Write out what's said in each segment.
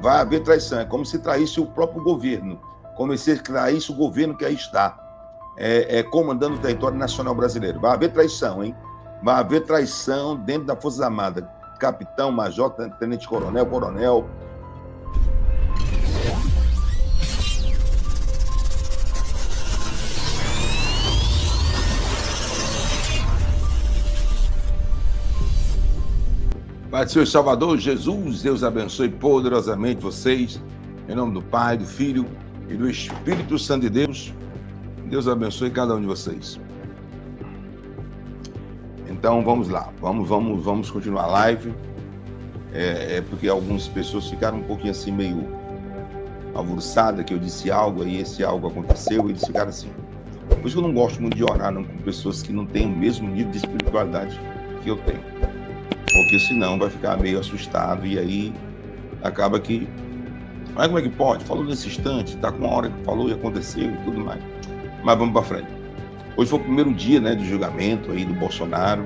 vai haver traição. É como se traísse o próprio governo, como se traísse o governo que aí está, comandando o território nacional brasileiro. Vai haver traição, hein? Vai haver traição dentro das Forças Armadas. Capitão, major, tenente coronel, coronel. Pai do Senhor Salvador, Jesus, Deus abençoe poderosamente vocês, em nome do Pai, do Filho e do Espírito Santo de Deus. Deus abençoe cada um de vocês. Então, vamos lá, vamos continuar a live, porque algumas pessoas ficaram um pouquinho assim, meio alvoroçadas, que eu disse algo, aí esse algo aconteceu, e eles ficaram assim. Por isso que eu não gosto muito de orar não, com pessoas que não têm o mesmo nível de espiritualidade que eu tenho. Porque senão vai ficar meio assustado e aí acaba que... Mas como é que pode? Falou nesse instante, tá com uma hora que falou e aconteceu e tudo mais. Mas vamos para frente. Hoje foi o primeiro dia, né, do julgamento aí do Bolsonaro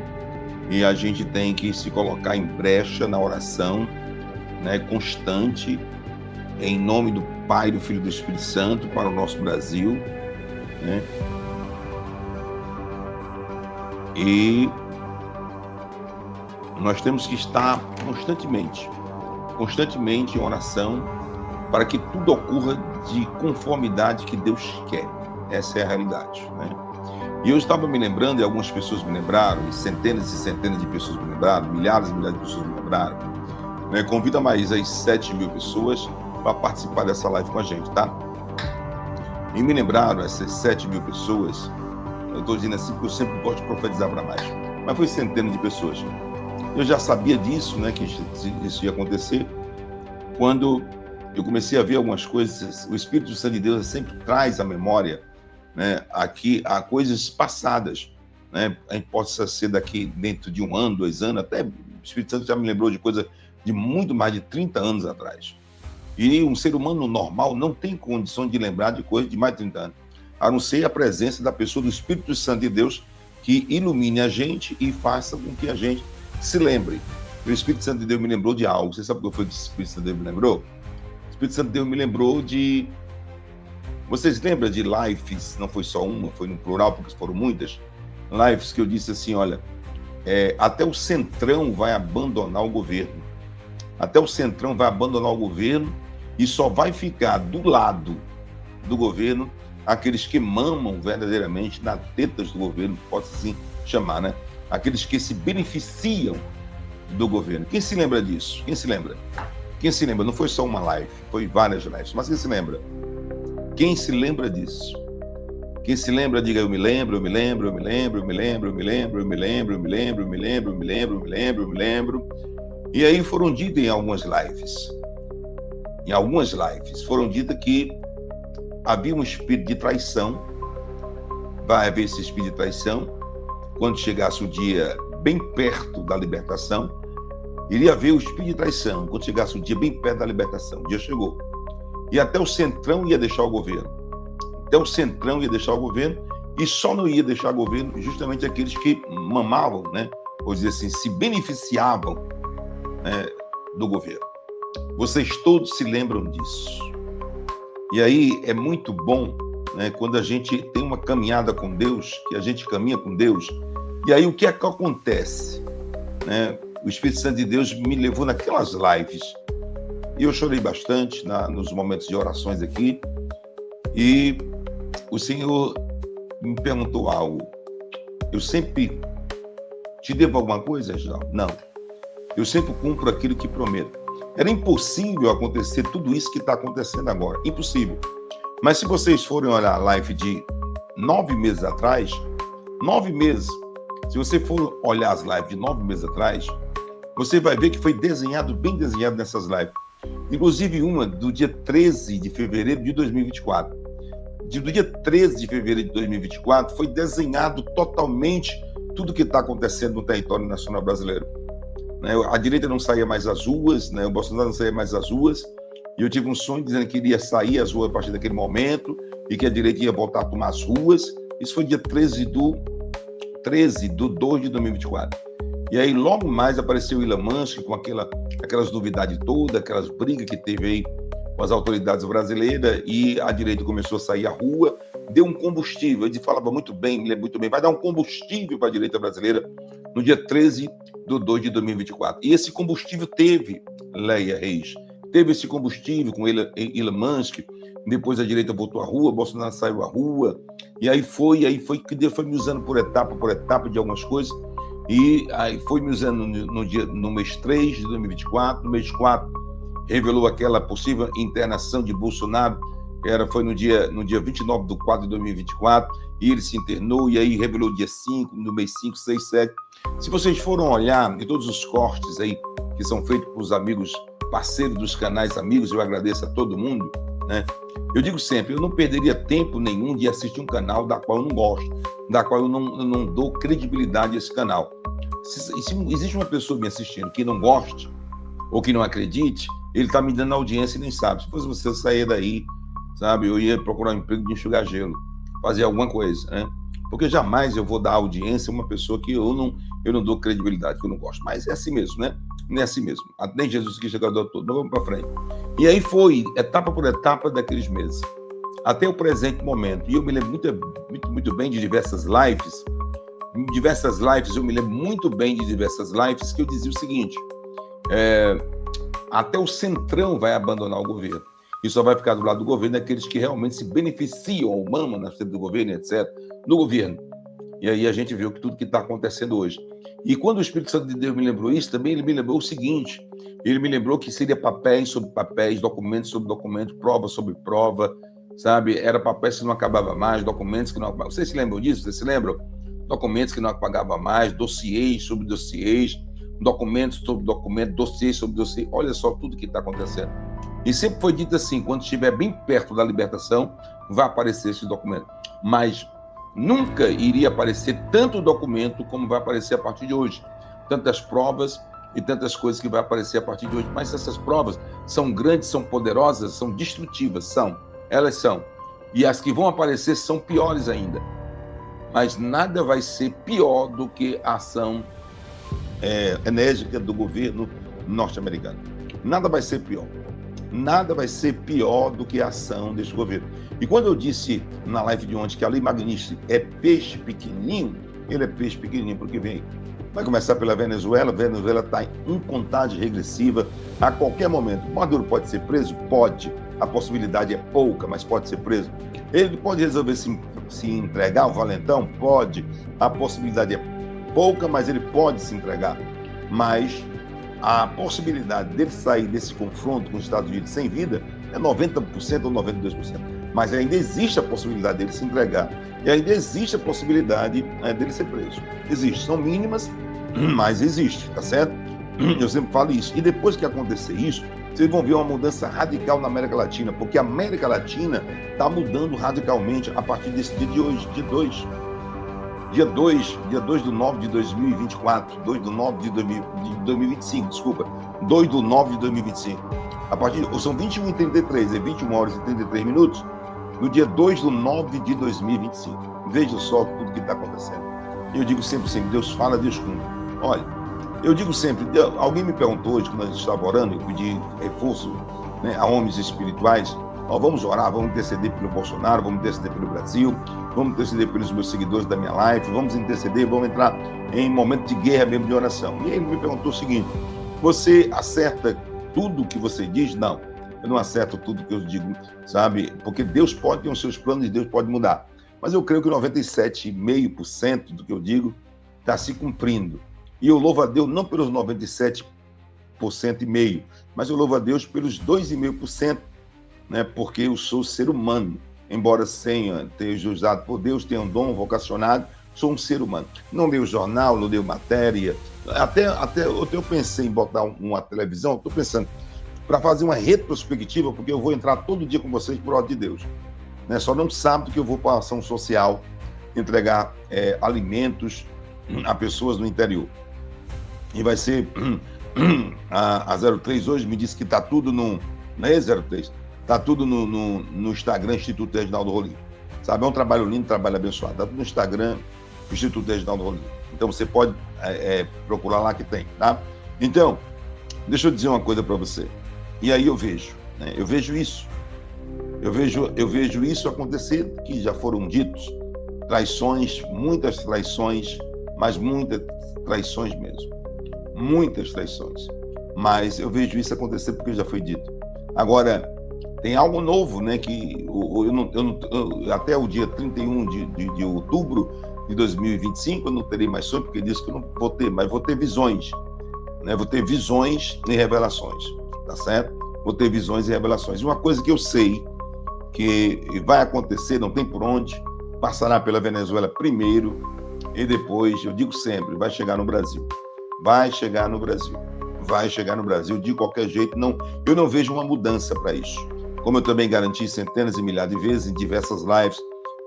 e a gente tem que se colocar em brecha na oração, né, constante, em nome do Pai, do Filho e do Espírito Santo para o nosso Brasil, né? E nós temos que estar constantemente em oração para que tudo ocorra de conformidade que Deus quer. Essa é a realidade, né? E eu estava me lembrando, e algumas pessoas me lembraram, e centenas de pessoas me lembraram, milhares e milhares de pessoas me lembraram, né? Convida mais as 7.000 pessoas para participar dessa live com a gente, tá? E me lembraram essas 7.000 pessoas, eu estou dizendo assim porque eu sempre gosto de profetizar para mais, mas foi centenas de pessoas. Eu já sabia disso, né, que isso ia acontecer, quando eu comecei a ver algumas coisas. O Espírito Santo de Deus sempre traz à memória, né, aqui, a coisas passadas, né, a gente possa ser daqui dentro de 1 ano, 2 anos, até o Espírito Santo já me lembrou de coisa de muito mais de 30 anos atrás. E um ser humano normal não tem condição de lembrar de coisas de mais de 30 anos, a não ser a presença da pessoa do Espírito Santo de Deus que ilumine a gente e faça com que a gente se lembre. O Espírito Santo de Deus me lembrou de algo. Você sabe o que foi que o Espírito Santo de Deus me lembrou? O Espírito Santo de Deus me lembrou de... Vocês lembram de lives? Não foi só uma, foi no plural, porque foram muitas. Lives que eu disse assim, olha, até o Centrão vai abandonar o governo. Até o Centrão vai abandonar o governo e só vai ficar do lado do governo aqueles que mamam verdadeiramente nas tetas do governo, pode assim chamar, né? Aqueles que se beneficiam do governo. Quem se lembra disso? Quem se lembra? Quem se lembra? Não foi só uma live, foi várias lives. Mas quem se lembra? Quem se lembra disso? Quem se lembra, diga eu me lembro, eu me lembro, eu me lembro, eu me lembro, eu me lembro, eu me lembro, eu me lembro, eu me lembro, eu me lembro, eu me lembro, eu me lembro. E aí foram ditas em algumas lives. Em algumas lives foram ditas que havia um espírito de traição. Vai haver esse espírito de traição. Quando chegasse o dia bem perto da libertação, iria haver o espírito de traição. Quando chegasse o dia bem perto da libertação, o dia chegou. E até o Centrão ia deixar o governo. Até o Centrão ia deixar o governo, e só não ia deixar o governo justamente aqueles que mamavam, né? Ou dizer assim, se beneficiavam, né, do governo. Vocês todos se lembram disso. E aí é muito bom, né, quando a gente tem uma caminhada com Deus, que a gente caminha com Deus, e aí o que é que acontece? Né? O Espírito Santo de Deus me levou naquelas lives, e eu chorei bastante nos momentos de orações aqui, e o Senhor me perguntou algo. Eu sempre te devo alguma coisa, Reginaldo? Não. Eu sempre cumpro aquilo que prometo. Era impossível acontecer tudo isso que está acontecendo agora. Impossível. Mas se vocês forem olhar a live de 9 meses atrás, 9 meses, se você for olhar as lives de 9 meses atrás, você vai ver que foi desenhado, bem desenhado nessas lives. Inclusive uma do dia 13 de fevereiro de 2024. Do dia 13 de fevereiro de 2024 foi desenhado totalmente tudo que está acontecendo no território nacional brasileiro. A direita não saía mais às ruas, né? O Bolsonaro não saía mais às ruas, e eu tive um sonho dizendo que iria sair às ruas a partir daquele momento, e que a direita ia voltar a tomar as ruas. Isso foi dia 13 de 2 de 2024. E aí logo mais apareceu o Elon Musk com aquelas novidades todas, aquelas brigas que teve aí com as autoridades brasileiras, e a direita começou a sair à rua, deu um combustível. Ele falava muito bem, me lembro muito bem, vai dar um combustível para a direita brasileira no dia 13/2 de 2024. E esse combustível teve, Leia Reis, teve esse combustível com Elon Musk. Depois a direita voltou à rua, Bolsonaro saiu à rua, e aí foi que Deus foi me usando por etapa de algumas coisas, e aí foi me usando no mês 3 de 2024, no mês 4, revelou aquela possível internação de Bolsonaro, foi no dia 29/4 de 2024, e ele se internou, e aí revelou dia 5, no mês 5, 6, 7. Se vocês foram olhar em todos os cortes aí que são feitos por os amigos, parceiros dos canais amigos, eu agradeço a todo mundo, né? Eu digo sempre, eu não perderia tempo nenhum de assistir um canal da qual eu não gosto, da qual eu não dou credibilidade a esse canal. Se existe uma pessoa me assistindo que não goste, ou que não acredite, ele está me dando audiência e nem sabe. Se fosse você sair daí, sabe, eu ia procurar um emprego de enxugar gelo, fazer alguma coisa, né? Porque jamais eu vou dar audiência a uma pessoa que eu não dou credibilidade, que eu não gosto. Mas é assim mesmo, né? Não é assim mesmo. Nem Jesus Cristo agradou todo. Não, vamos para frente. E aí foi, etapa por etapa daqueles meses, até o presente momento. E eu me lembro muito bem de diversas lives. Em diversas lives, eu me lembro muito bem de diversas lives que eu dizia o seguinte: até o Centrão vai abandonar o governo. E só vai ficar do lado do governo aqueles que realmente se beneficiam, ou mamam na frente do governo, etc., no governo. E aí a gente viu que tudo que está acontecendo hoje. E quando o Espírito Santo de Deus me lembrou isso, também ele me lembrou o seguinte: ele me lembrou que seria papéis sobre papéis, documentos sobre documentos, prova sobre prova, sabe? Era papéis que não acabava mais, documentos que não acabavam. Vocês se lembram disso? Vocês se lembram? Documentos que não apagavam mais, dossiês sobre dossiês, documentos sobre documentos, dossiês sobre dossiês. Olha só tudo que está acontecendo. E sempre foi dito assim: quando estiver bem perto da libertação, vai aparecer esse documento. Mas nunca iria aparecer tanto documento como vai aparecer a partir de hoje. Tantas provas e tantas coisas que vai aparecer a partir de hoje. Mas essas provas são grandes, são poderosas, são destrutivas, elas são. E as que vão aparecer são piores ainda. Mas nada vai ser pior do que a ação enérgica do governo norte-americano. Nada vai ser pior. Nada vai ser pior do que a ação deste governo. E quando eu disse na live de ontem que a lei Magnifique é peixe pequenininho, ele é peixe pequenininho porque vem. Vai começar pela Venezuela. A Venezuela está em contagem regressiva a qualquer momento. Maduro pode ser preso? Pode. A possibilidade é pouca, mas pode ser preso. Ele pode resolver se entregar ao valentão? Pode. A possibilidade é pouca, mas ele pode se entregar. Mas a possibilidade dele sair desse confronto com os Estados Unidos sem vida é 90% ou 92%. Mas ainda existe a possibilidade dele se entregar. E ainda existe a possibilidade dele ser preso. Existe. São mínimas, mas existe, tá certo? Eu sempre falo isso. E depois que acontecer isso, vocês vão ver uma mudança radical na América Latina, porque a América Latina está mudando radicalmente a partir desse dia de hoje, dia 2. Dia 2/9 de 2024, 2/9 de 2025, desculpa, 2/9 de 2025. A partir, são 21h33, 21 horas e 33 minutos, no dia 2/9 de 2025. Veja só tudo que está acontecendo. Eu digo sempre, Deus fala, Deus cumpre. Olha, eu digo sempre, alguém me perguntou hoje, quando a gente estava orando, eu pedi reforço, né, a homens espirituais. Vamos orar, vamos interceder pelo Bolsonaro, vamos interceder pelo Brasil, vamos interceder pelos meus seguidores da minha live, vamos interceder, vamos entrar em momento de guerra mesmo, de oração. E ele me perguntou o seguinte: você acerta tudo que você diz? Não, eu não acerto tudo que eu digo, sabe? Porque Deus pode ter os seus planos e Deus pode mudar. Mas eu creio que 97,5% do que eu digo está se cumprindo. E eu louvo a Deus não pelos 97,5%, mas eu louvo a Deus pelos 2,5%. Né, porque eu sou ser humano, embora esteja usado por Deus, tenha um dom vocacionado, sou um ser humano. Não leio jornal, não leio matéria, até eu pensei em botar uma televisão, estou pensando, para fazer uma retrospectiva, porque eu vou entrar todo dia com vocês por ordem de Deus. Né, só não sábado que eu vou para a ação social, entregar alimentos a pessoas no interior. E vai ser, a 03 hoje me disse que está tudo no... Não é 03? Está tudo no Instagram, Instituto Reginaldo Rolim. Sabe, é um trabalho lindo, um trabalho abençoado. Está tudo no Instagram, Instituto Reginaldo Rolim. Então você pode procurar lá que tem, tá? Então, deixa eu dizer uma coisa para você. E aí eu vejo, né? Eu vejo isso. Eu vejo isso acontecer, que já foram ditos traições, muitas traições, mas muitas traições mesmo. Muitas traições. Mas eu vejo isso acontecer porque já foi dito. Agora, tem algo novo, né? Que até o dia 31 de outubro de 2025 eu não terei mais sonho, porque disse que eu não vou ter, mas vou ter visões. Né? Vou ter visões e revelações, tá certo? Vou ter visões e revelações. E uma coisa que eu sei que vai acontecer, não tem por onde, passará pela Venezuela primeiro e depois, eu digo sempre, vai chegar no Brasil. Vai chegar no Brasil. Vai chegar no Brasil de qualquer jeito. Não, eu não vejo uma mudança para isso. Como eu também garanti centenas e milhares de vezes em diversas lives,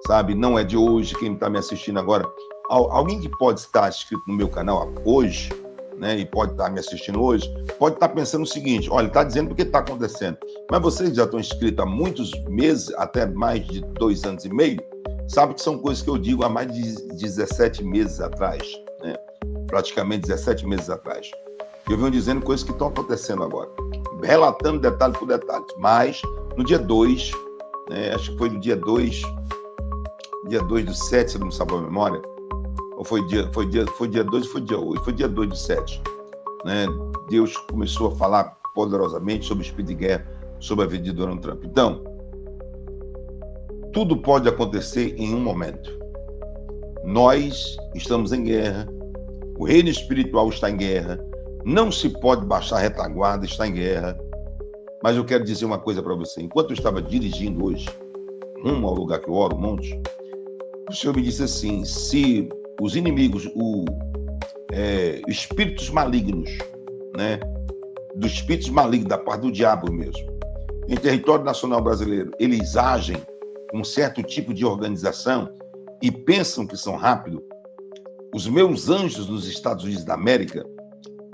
sabe? Não é de hoje, quem está me assistindo agora. Alguém que pode estar inscrito no meu canal hoje, né, e pode estar me assistindo hoje, pode estar pensando o seguinte: olha, está dizendo porque está acontecendo. Mas vocês já estão inscritos há muitos meses, até mais de 2 anos e meio, sabe que são coisas que eu digo há mais de 17 meses atrás, né? Praticamente 17 meses atrás. Eu venho dizendo coisas que estão acontecendo agora, relatando detalhe por detalhe. Mas no dia 2, né, acho que foi no dia 2 do 7, se não me salva a memória, ou foi dia 2 ou foi dia 8, foi dia 2 do 7, né? Deus começou a falar poderosamente sobre o espírito de guerra, sobre a vida de Donald Trump. Então, tudo pode acontecer em um momento. Nós estamos em guerra, o reino espiritual está em guerra, não se pode baixar a retaguarda, está em guerra. Mas eu quero dizer uma coisa para você. Enquanto eu estava dirigindo hoje, rumo ao lugar que eu oro, Montes, o Senhor me disse assim: se os inimigos, espíritos malignos, né, dos espíritos malignos da parte do diabo mesmo, em território nacional brasileiro, eles agem com um certo tipo de organização e pensam que são rápidos, os meus anjos nos Estados Unidos da América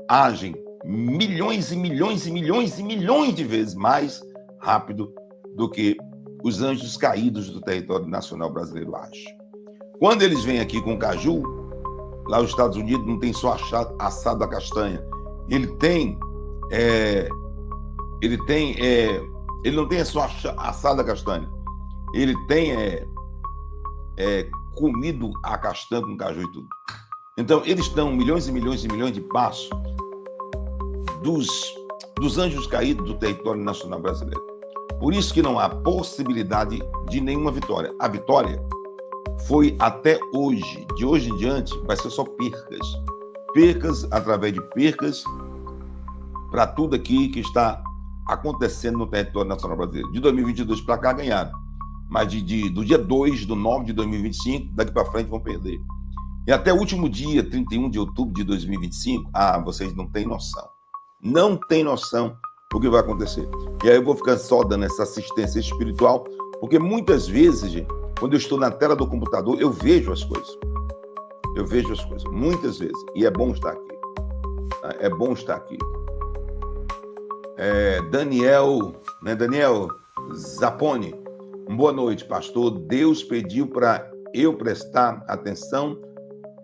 agem milhões e milhões e milhões e milhões de vezes mais rápido do que os anjos caídos do território nacional brasileiro agem. Quando eles vêm aqui com caju, lá nos Estados Unidos não tem só assado a castanha, ele não tem só assado a castanha, ele tem comido a castanha com caju e tudo. Então, eles estão milhões e milhões e milhões de passos dos anjos caídos do território nacional brasileiro. Por isso que não há possibilidade de nenhuma vitória. A vitória foi até hoje. De hoje em diante, vai ser só percas. Percas através de percas para tudo aqui que está acontecendo no território nacional brasileiro. De 2022 para cá, ganharam. Mas do dia 2/9 de 2025, daqui para frente vão perder. E até o último dia, 31 de outubro de 2025, vocês não têm noção. Não tem noção do que vai acontecer. E aí eu vou ficar só dando essa assistência espiritual, porque muitas vezes, gente, quando eu estou na tela do computador, eu vejo as coisas. Eu vejo as coisas, muitas vezes. E é bom estar aqui. É bom estar aqui. Daniel Zapponi, boa noite, pastor. Deus pediu para eu prestar atenção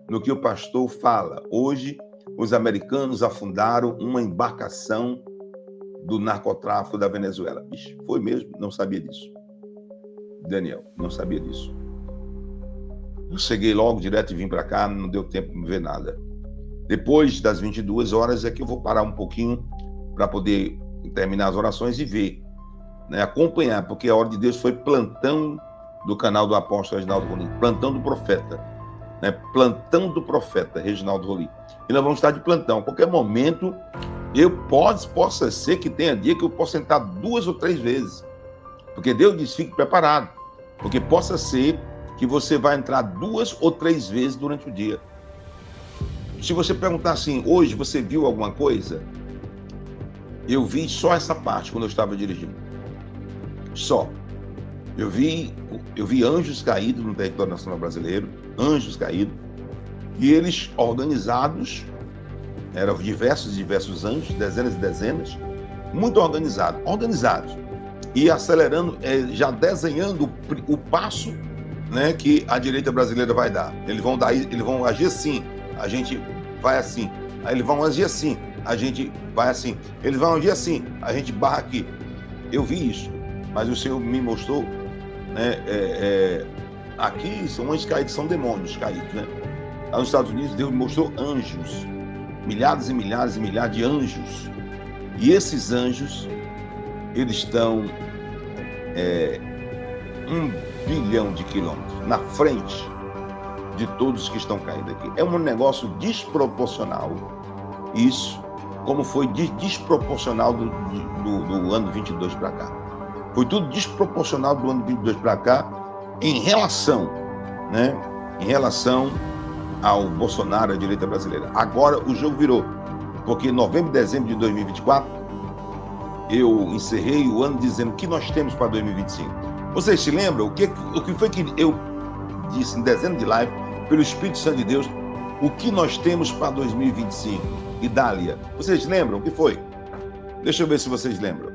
no que o pastor fala. Hoje, os americanos afundaram uma embarcação do narcotráfico da Venezuela. Ixi, foi mesmo? Não sabia disso. Daniel, não sabia disso. Eu cheguei logo direto e vim para cá, não deu tempo de ver nada. Depois das 22 horas é que eu vou parar um pouquinho para poder terminar as orações e ver, né, acompanhar, porque a hora de Deus foi plantão do canal do apóstolo Reginaldo Rolim, plantão do profeta, né, plantão do profeta Reginaldo Rolim. E nós vamos estar de plantão. A qualquer momento, possa ser que tenha dia que eu possa entrar 2 ou 3 vezes. Porque Deus diz, fique preparado. Porque possa ser que você vai entrar 2 ou 3 vezes durante o dia. Se você perguntar assim, hoje você viu alguma coisa? Eu vi só essa parte quando eu estava dirigindo. Só. Eu vi anjos caídos no território nacional brasileiro, anjos caídos, e eles organizados, eram diversos anjos, dezenas e dezenas, muito organizados, e acelerando, já desenhando o passo, né, que a direita brasileira vai dar. Eles vão agir assim, a gente vai assim. Aí eles vão agir assim, a gente vai assim. Eles vão agir assim, a gente barra aqui. Eu vi isso, mas o Senhor me mostrou, né? Aqui são anjos caídos, são demônios caídos, né? Lá nos Estados Unidos, Deus me mostrou anjos, milhares e milhares e milhares de anjos. E esses anjos, eles estão 1 bilhão de quilômetros na frente de todos que estão caindo aqui. É um negócio desproporcional, isso, como foi desproporcional do ano 22 para cá. Foi tudo desproporcional do ano 22 para cá em relação, né? Em relação ao Bolsonaro, a direita brasileira. Agora o jogo virou, porque em novembro e dezembro de 2024, eu encerrei o ano dizendo o que nós temos para 2025. Vocês se lembram o que foi que eu disse em dezembro de live, pelo Espírito Santo de Deus, o que nós temos para 2025? Idália, vocês lembram o que foi? Deixa eu ver se vocês lembram.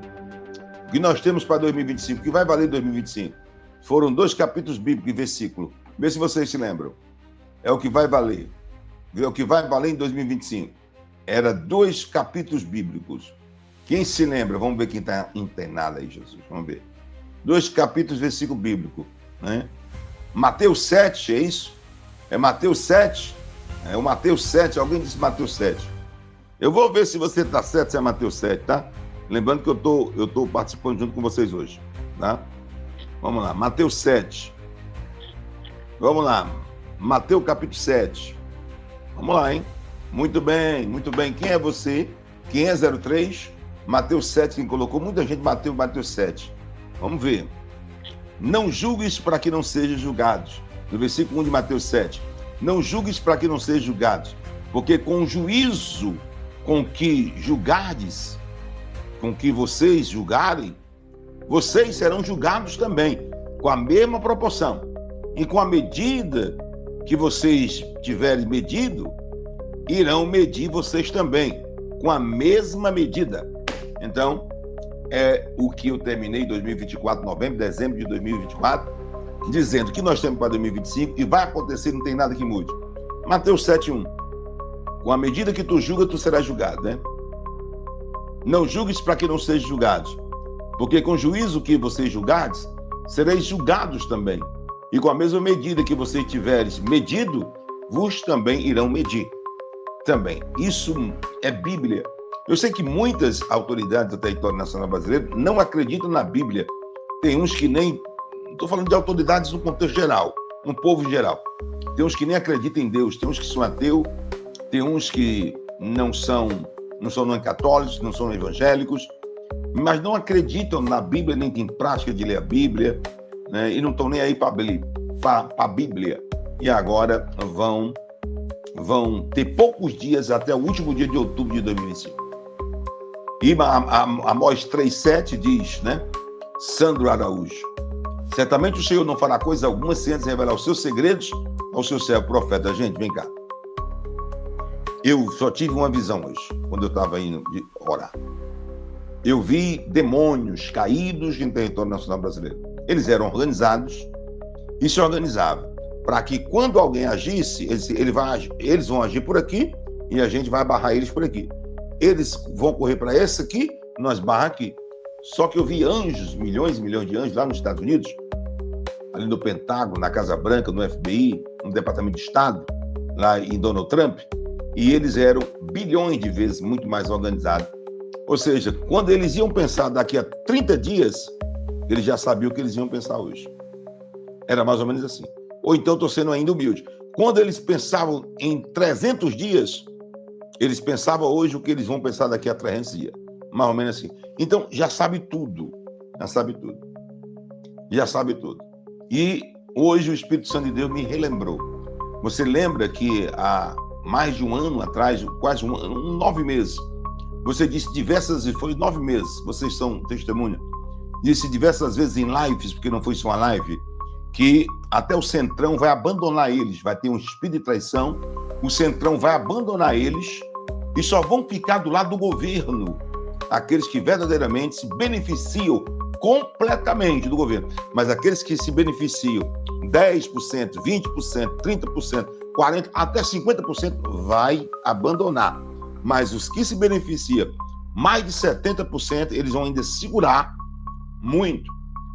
O que nós temos para 2025, o que vai valer 2025? Foram 2 capítulos bíblicos e versículo. Vê se vocês se lembram. É o que vai valer. Vê o que vai valer em 2025. Era 2 capítulos bíblicos. Quem se lembra? Vamos ver quem está internado aí, Jesus. Vamos ver. 2 capítulos, versículo bíblico, né? Mateus 7, é isso? É Mateus 7? É o Mateus 7, alguém disse Mateus 7. Eu vou ver se você está certo, se é Mateus 7, tá? Lembrando que eu tô participando junto com vocês hoje, tá? Vamos lá, Mateus 7. Vamos lá, Mateus capítulo 7. Vamos lá, hein? Muito bem, muito bem. Quem é você? Quem é 03? Mateus 7, quem colocou? Muita gente bateu Mateus 7. Vamos ver. Não julgues para que não sejam julgados. No versículo 1 de Mateus 7. Não julgues para que não sejam julgados, porque com o juízo com que julgardes, com que vocês julgarem, vocês serão julgados também, com a mesma proporção. E com a medida que vocês tiverem medido, irão medir vocês também, com a mesma medida. Então, é o que eu terminei em 2024, novembro, dezembro de 2024, dizendo que nós temos para 2025 e vai acontecer, não tem nada que mude. Mateus 7:1. Com a medida que tu julga, tu serás julgado, né? Não julgues para que não sejam julgados, porque com o juízo que vocês julgardes, sereis julgados também. E com a mesma medida que vocês tiveres medido, vos também irão medir. Também. Isso é Bíblia. Eu sei que muitas autoridades do território nacional brasileiro não acreditam na Bíblia. Tem uns que nem... Estou falando de autoridades no contexto geral, no povo geral. Tem uns que nem acreditam em Deus, tem uns que são ateus, tem uns que não são católicos, não são evangélicos, mas não acreditam na Bíblia, nem têm prática de ler a Bíblia, né? E não estão nem aí para a Bíblia. E agora vão ter poucos dias até o último dia de outubro de 2025. E Amós 3:7 diz, né? Sandro Araújo. Certamente o Senhor não fará coisa alguma sem antes revelar os seus segredos ao seu servo profeta. Gente, vem cá. Eu só tive uma visão hoje, quando eu estava indo orar. Eu vi demônios caídos em território nacional brasileiro. Eles eram organizados e se organizavam para que quando alguém agisse, eles vão agir por aqui e a gente vai barrar eles por aqui. Eles vão correr para esse aqui, nós barra aqui. Só que eu vi anjos, milhões e milhões de anjos lá nos Estados Unidos, ali no Pentágono, na Casa Branca, no FBI, no Departamento de Estado, lá em Donald Trump, e eles eram bilhões de vezes muito mais organizados. Ou seja, quando eles iam pensar daqui a 30 dias, eles já sabiam o que eles iam pensar hoje. Era mais ou menos assim. Ou então, estou sendo ainda humilde, quando eles pensavam em 300 dias, eles pensavam hoje o que eles vão pensar daqui a 300 dias. Mais ou menos assim. Então, já sabe tudo. Já sabe tudo. Já sabe tudo. E hoje o Espírito Santo de Deus me relembrou. Você lembra que há mais de um ano atrás, quase 9 meses, você disse diversas vezes, foi 9 meses, vocês são testemunha, disse diversas vezes em lives, porque não foi só uma live, que até o Centrão vai abandonar eles, vai ter um espírito de traição, o Centrão vai abandonar eles e só vão ficar do lado do governo aqueles que verdadeiramente se beneficiam completamente do governo, mas aqueles que se beneficiam 10%, 20%, 30%, 40%, até 50% vai abandonar. Mas os que se beneficiam, mais de 70%, eles vão ainda segurar muito.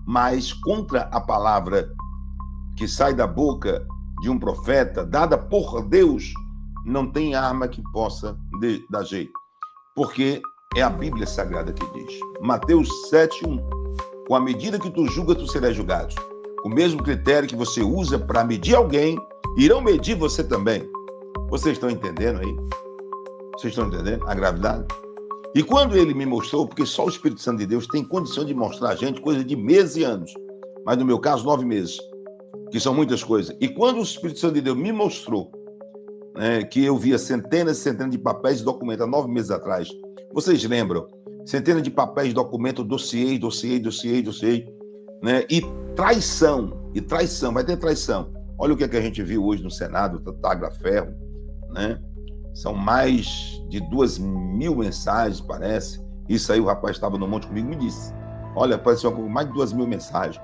Mas contra a palavra que sai da boca de um profeta, dada por Deus, não tem arma que possa dar jeito. Porque é a Bíblia Sagrada que diz. Mateus 7:1. Com a medida que tu julga, tu serás julgado. O mesmo critério que você usa para medir alguém, irão medir você também. Vocês estão entendendo aí? Vocês estão entendendo a gravidade? E quando ele me mostrou, porque só o Espírito Santo de Deus tem condição de mostrar a gente coisa de meses e anos, mas no meu caso, 9 meses, que são muitas coisas. E quando o Espírito Santo de Deus me mostrou, né, que eu via centenas e centenas de papéis e documentos há 9 meses atrás, vocês lembram? Centenas de papéis, documentos, dossiê, né? E traição, vai ter traição. Olha o que a gente viu hoje no Senado, Tagliaferro, né? São mais de 2.000 mensagens, parece. Isso aí o rapaz estava no monte comigo e me disse. Olha, apareceu mais de 2.000 mensagens.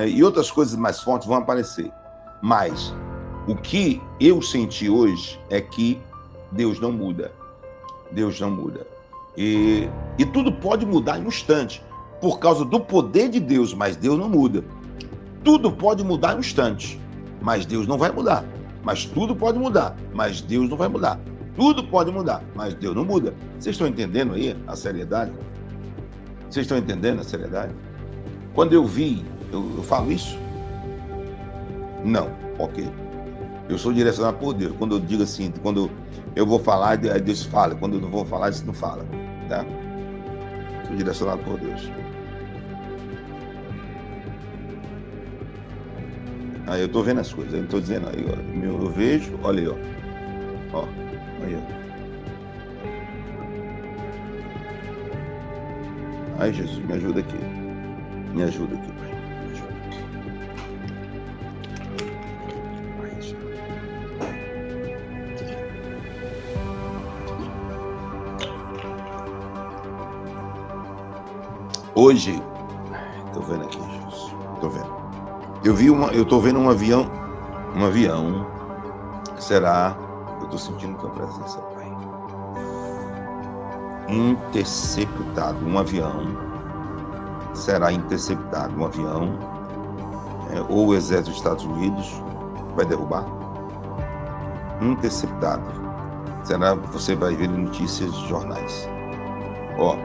E outras coisas mais fortes vão aparecer. Mas o que eu senti hoje é que Deus não muda. Deus não muda. E tudo pode mudar em um instante, por causa do poder de Deus, mas Deus não muda. Tudo pode mudar em um instante, mas Deus não vai mudar. Mas tudo pode mudar, mas Deus não vai mudar. Tudo pode mudar, mas Deus não muda. Vocês estão entendendo aí a seriedade? Vocês estão entendendo a seriedade? Quando eu vi, eu falo isso? Não, ok. Eu sou direcionado por Deus. Quando eu digo assim, quando eu vou falar, Deus fala. Quando eu não vou falar, Deus não fala. Tá? Sou direcionado por Deus. Aí eu tô vendo as coisas, eu não tô dizendo aí, ó. Eu vejo, olha aí, ó. Ó, aí, ó. Ai, Jesus, me ajuda aqui. Me ajuda aqui, Pai. Me ajuda. Ai, Jesus. Hoje, tô vendo aqui, Jesus. Tô vendo. Eu tô vendo um avião que será, eu tô sentindo tua presença, Pai. Interceptado, um avião será interceptado, um avião, ou o exército dos Estados Unidos vai derrubar, interceptado, será, você vai ver notícias de jornais. Ó,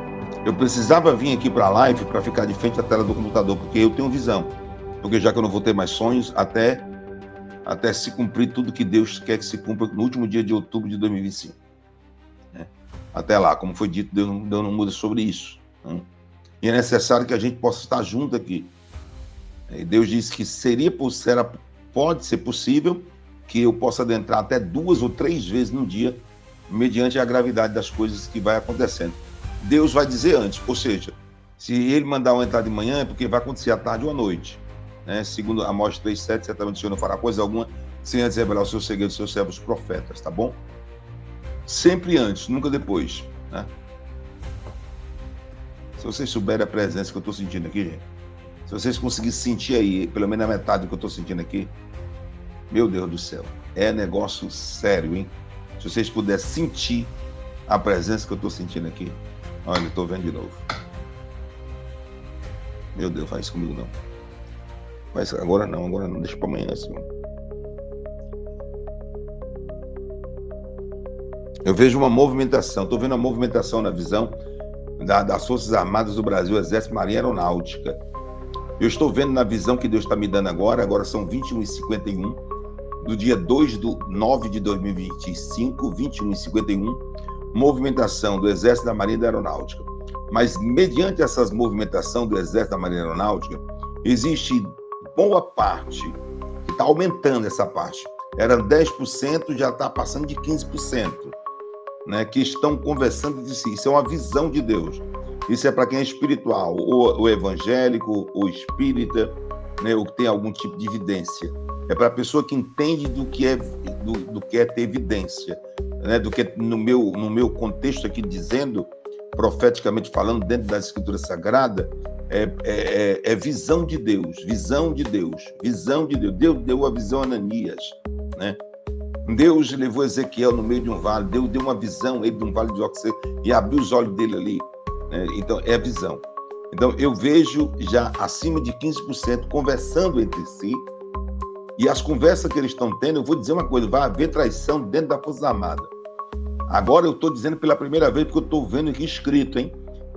eu precisava vir aqui para a live para ficar de frente à tela do computador, porque eu tenho visão. Porque já que eu não vou ter mais sonhos, até se cumprir tudo que Deus quer que se cumpra no último dia de outubro de 2025. Até lá, como foi dito, Deus não muda sobre isso. Né? E é necessário que a gente possa estar junto aqui. Deus disse que pode ser possível que eu possa adentrar até 2 ou 3 vezes no dia, mediante a gravidade das coisas que vai acontecendo. Deus vai dizer antes, ou seja, se ele mandar eu entrar de manhã, é porque vai acontecer à tarde ou à noite. Segundo Amós 3:7, certamente o Senhor não fará coisa alguma sem antes revelar o seu segredo aos seus servos profetas, tá bom? Sempre antes, nunca depois, né? Se vocês souberem a presença que eu estou sentindo aqui, gente, se vocês conseguirem sentir aí, pelo menos a metade do que eu estou sentindo aqui, meu Deus do céu, é negócio sério, hein? Se vocês puderem sentir a presença que eu estou sentindo aqui, olha, eu estou vendo de novo. Meu Deus, faz isso comigo não. Mas agora não, deixa para amanhã assim. Eu vejo uma movimentação, estou vendo a movimentação na visão das Forças Armadas do Brasil, Exército, Marinha e Aeronáutica. Eu estou vendo na visão que Deus está me dando agora são 21h51, do dia 2/9 de 2025, 21h51, movimentação do Exército, da Marinha e da Aeronáutica. Mas mediante essas movimentação do Exército, da Marinha e da Aeronáutica, existe boa parte, que está aumentando essa parte. Era 10%, já está passando de 15%, né, que estão conversando de si. Isso é uma visão de Deus. Isso é para quem é espiritual, ou evangélico, ou espírita, né, ou que tem algum tipo de evidência. É para a pessoa que entende do que é ter evidência, né, do que no meu contexto aqui dizendo, profeticamente falando, dentro da Escritura Sagrada, é visão de Deus, visão de Deus, visão de Deus. Deus deu a visão a Ananias, né? Deus levou Ezequiel no meio de um vale, Deus deu uma visão ele de um vale de Oxê e abriu os olhos dele ali, né? Então é visão. Então eu vejo já acima de 15% conversando entre si, e as conversas que eles estão tendo, eu vou dizer uma coisa, vai haver traição dentro da Força Armada. Agora eu estou dizendo pela primeira vez, porque eu estou vendo aqui escrito, hein?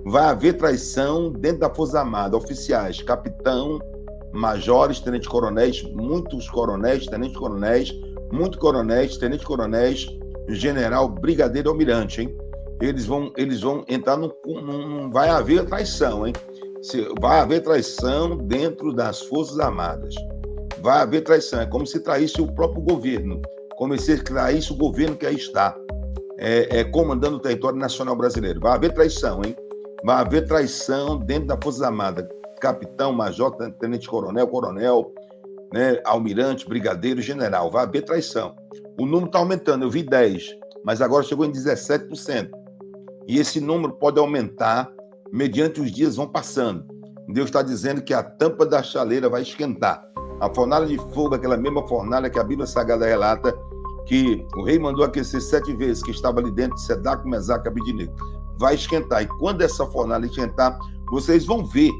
Vai haver traição dentro da Força Armada, oficiais, capitão, majores, tenente-coronéis, muitos coronéis, tenente-coronéis, muitos coronéis, tenente-coronéis, general, brigadeiro, almirante, hein? Eles vão entrar vai haver traição, hein? Vai haver traição dentro das Forças Armadas. Vai haver traição, é como se traísse o próprio governo, como se traísse o governo que aí está, comandando o território nacional brasileiro. Vai haver traição, hein? Vai haver traição dentro da Força Armada. Capitão, major, tenente-coronel, coronel, né, almirante, brigadeiro, general. Vai haver traição. O número está aumentando, eu vi 10%, mas agora chegou em 17%. E esse número pode aumentar mediante os dias vão passando. Deus está dizendo que a tampa da chaleira vai esquentar. A fornalha de fogo, aquela mesma fornalha que a Bíblia Sagrada relata, que o rei mandou aquecer 7 vezes, que estava ali dentro de Sedaco, Mesaque e Abednego, vai esquentar. E quando essa fornalha esquentar, vocês vão ver,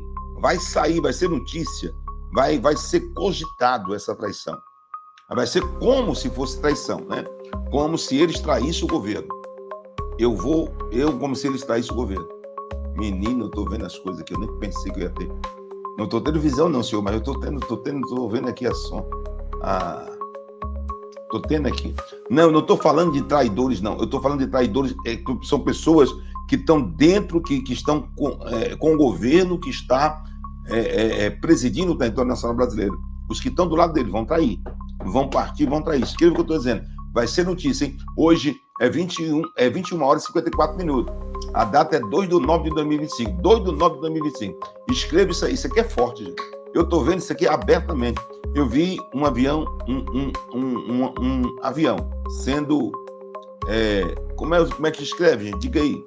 vai sair, vai ser notícia, vai ser cogitado essa traição. Vai ser como se fosse traição, né? Como se eles traíssem o governo. Eu como se eles traíssem o governo. Menino, eu estou vendo as coisas que eu nem pensei que eu ia ter. Não estou tendo visão não, senhor, mas eu estou vendo aqui a som. Estou tendo aqui. Não estou falando de traidores, não. Eu estou falando de traidores, são pessoas que estão dentro, que estão com o governo que está presidindo o território nacional brasileiro. Os que estão do lado dele vão trair, vão partir, vão trair. Escreva o que eu estou dizendo. Vai ser notícia, hein? Hoje é 21 horas e 54 minutos. A data é 2 de nove de 2025. 2 de nove de 2025. Escreva isso aí. Isso aqui é forte, gente. Eu estou vendo isso aqui abertamente. Eu vi um avião, um avião sendo... como é que escreve, gente? Diga aí.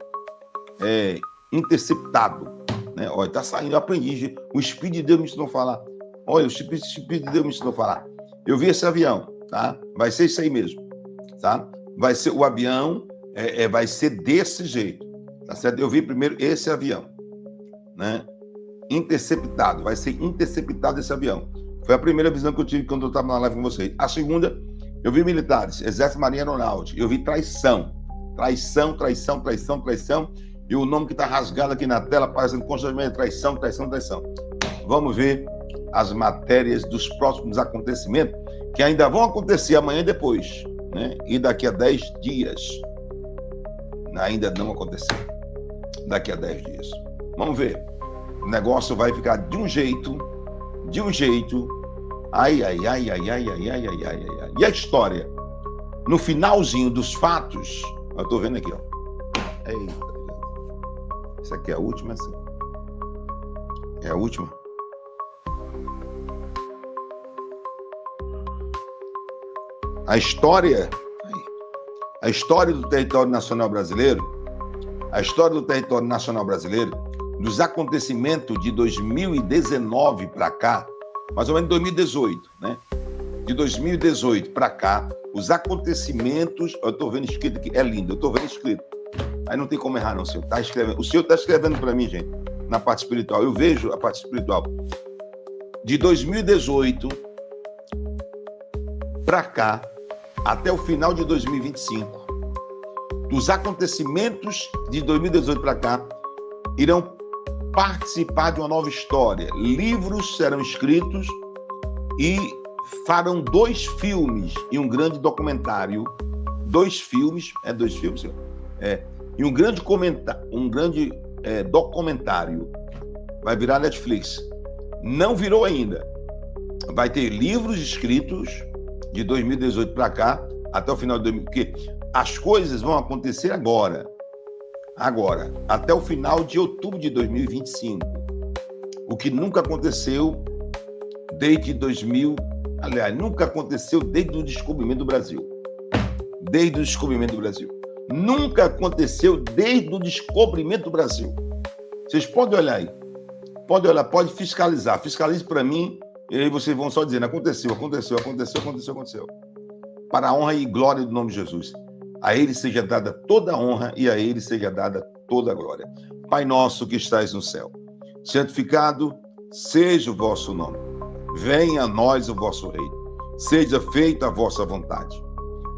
Interceptado. Né? Olha, está saindo. Eu aprendi, gente. O Espírito de Deus me ensinou a falar. Olha, o Espírito de Deus me ensinou a falar. Eu vi esse avião, tá? Vai ser isso aí mesmo, tá? Vai ser o avião, vai ser desse jeito, tá certo? Eu vi primeiro esse avião, né? Interceptado, vai ser interceptado esse avião. Foi a primeira visão que eu tive quando eu estava na live com vocês. A segunda, eu vi militares, Exército, Marinha, Aeronáutica. Eu vi traição. E o nome que está rasgado aqui na tela, aparecendo constantemente, traição. Vamos ver as matérias dos próximos acontecimentos, que ainda vão acontecer amanhã e depois, né? E daqui a 10 dias. Ainda não aconteceu. Daqui a 10 dias. Vamos ver. O negócio vai ficar de um jeito. Ai. E a história? No finalzinho dos fatos, eu tô vendo aqui, ó. Eita. Isso aqui é a última, assim. É a última. A história do território nacional brasileiro, dos acontecimentos de 2019 para cá, mais ou menos 2018, né? De 2018 para cá, os acontecimentos, eu estou vendo escrito aqui, é lindo, eu estou vendo escrito. Aí não tem como errar, não, senhor. Tá escrevendo. O senhor está escrevendo para mim, gente, na parte espiritual. Eu vejo a parte espiritual. De 2018 para cá, até o final de 2025, dos acontecimentos de 2018 para cá, irão participar de uma nova história. Livros serão escritos e farão 2 filmes e um grande documentário. 2 filmes, senhor? E um grande documentário. Vai virar Netflix. Não virou ainda. Vai ter livros escritos de 2018 para cá, até o final de 2000, porque as coisas vão acontecer agora, até o final de outubro de 2025, o que nunca aconteceu desde 2000, aliás, nunca aconteceu desde o descobrimento do Brasil, nunca aconteceu desde o descobrimento do Brasil. Vocês podem olhar aí, pode fiscalize para mim. E aí vocês vão só dizendo, aconteceu. para a honra e glória do nome de Jesus. A ele seja dada toda a honra e a ele seja dada toda a glória. Pai nosso que estais no céu, santificado seja o vosso nome. Venha a nós o vosso reino. Seja feita a vossa vontade,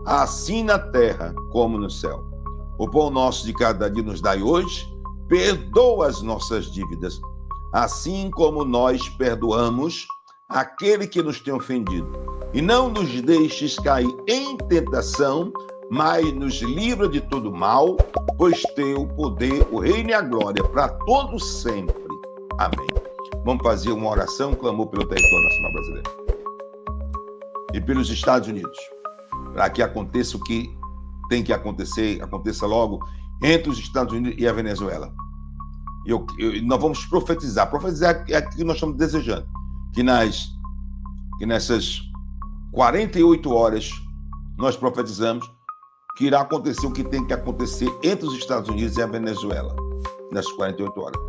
assim na terra como no céu. O pão nosso de cada dia nos dai hoje. Perdoa as nossas dívidas, assim como nós perdoamos aquele que nos tem ofendido. E não nos deixes cair em tentação, mas nos livra de todo mal, pois teu o poder, o reino e a glória para todos sempre. Amém. Vamos fazer uma oração, clamor pelo território nacional brasileiro e pelos Estados Unidos, para que aconteça o que tem que acontecer, aconteça logo entre os Estados Unidos e a Venezuela. Nós vamos profetizar. Profetizar é aquilo que nós estamos desejando. Que nessas 48 horas nós profetizamos que irá acontecer o que tem que acontecer entre os Estados Unidos e a Venezuela. Nessas 48 horas.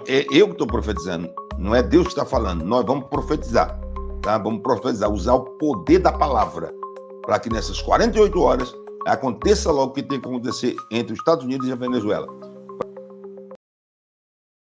É eu que estou profetizando. Não é Deus que está falando. Nós vamos profetizar. Tá? Vamos profetizar. Usar o poder da palavra. Para que nessas 48 horas aconteça logo o que tem que acontecer entre os Estados Unidos e a Venezuela.